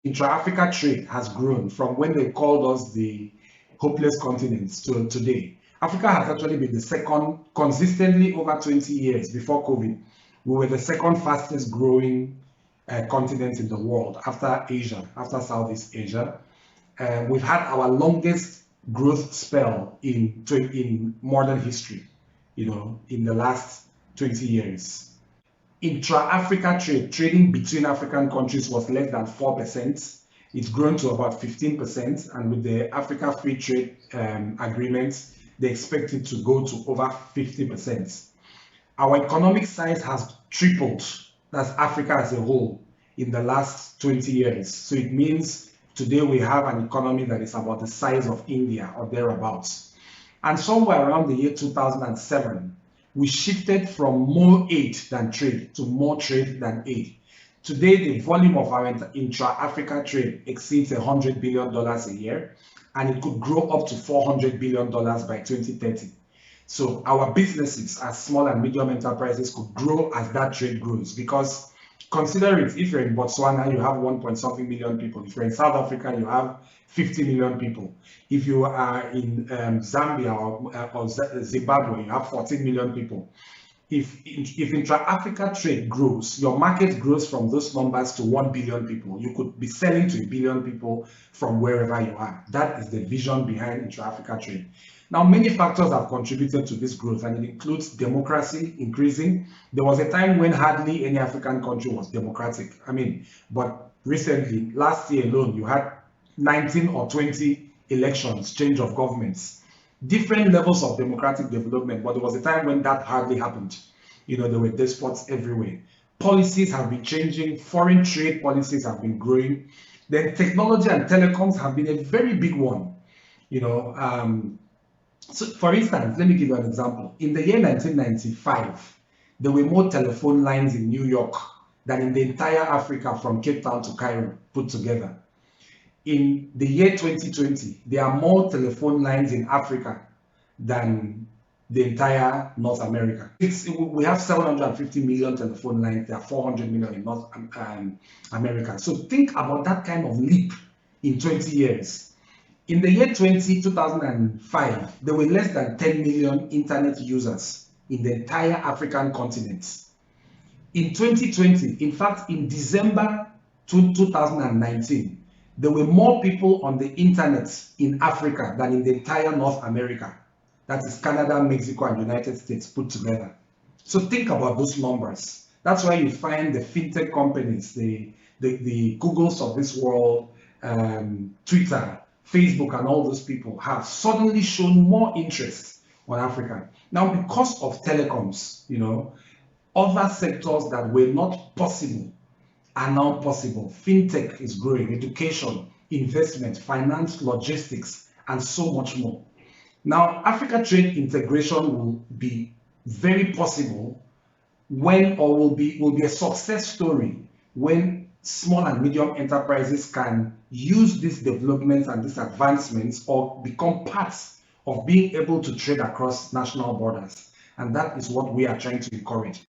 intra-Africa trade has grown from when they called us the hopeless continents to today. Africa has actually been the second, consistently over 20 years before COVID. We were the second fastest growing continent in the world after Asia, after Southeast Asia. We've had our longest growth spell in modern history, in the last 20 years. Intra-Africa trade, trading between African countries was less than 4%. It's grown to about 15%, and with the Africa Free Trade Agreement, they expect it to go to over 50%. Our economic size has tripled, that's Africa as a whole, in the last 20 years. So it means today we have an economy that is about the size of India or thereabouts. And somewhere around the year 2007, we shifted from more aid than trade to more trade than aid. Today, the volume of our intra-Africa trade exceeds $100 billion a year, and it could grow up to $400 billion by 2030. So our businesses as small and medium enterprises could grow as that trade grows, because consider it, if you're in Botswana, you have 1 point something million people. If you're in South Africa, you have 50 million people. If you are in Zambia or Zimbabwe, you have 14 million people. If intra-Africa trade grows, your market grows from those numbers to 1 billion people. You could be selling to 1 billion people from wherever you are. That is the vision behind intra-Africa trade. Now, many factors have contributed to this growth, and it includes democracy increasing. There was a time when hardly any African country was democratic. But recently, last year alone, you had 19 or 20 elections, change of governments, different levels of democratic development, but there was a time when that hardly happened. There were despots everywhere. Policies have been changing, foreign trade policies have been growing. Then technology and telecoms have been a very big one. So for instance, let me give you an example. In the year 1995, there were more telephone lines in New York than in the entire Africa from Cape Town to Cairo put together. In the year 2020, there are more telephone lines in Africa than the entire North America. We have 750 million telephone lines. There are 400 million in North America. So think about that kind of leap in 20 years. In the year 2005, there were less than 10 million internet users in the entire African continent. In 2020, in fact, in December 2019, there were more people on the internet in Africa than in the entire North America. That is Canada, Mexico, and United States put together. So think about those numbers. That's why you find the fintech companies, the Googles of this world, Twitter, Facebook, and all those people have suddenly shown more interest on Africa. Now, because of telecoms, other sectors that were not possible are now possible. Fintech is growing, education, investment, finance, logistics, and so much more. Now, Africa trade integration will be very possible will be a success story when small and medium enterprises can use these developments and these advancements or become parts of being able to trade across national borders. And that is what we are trying to encourage.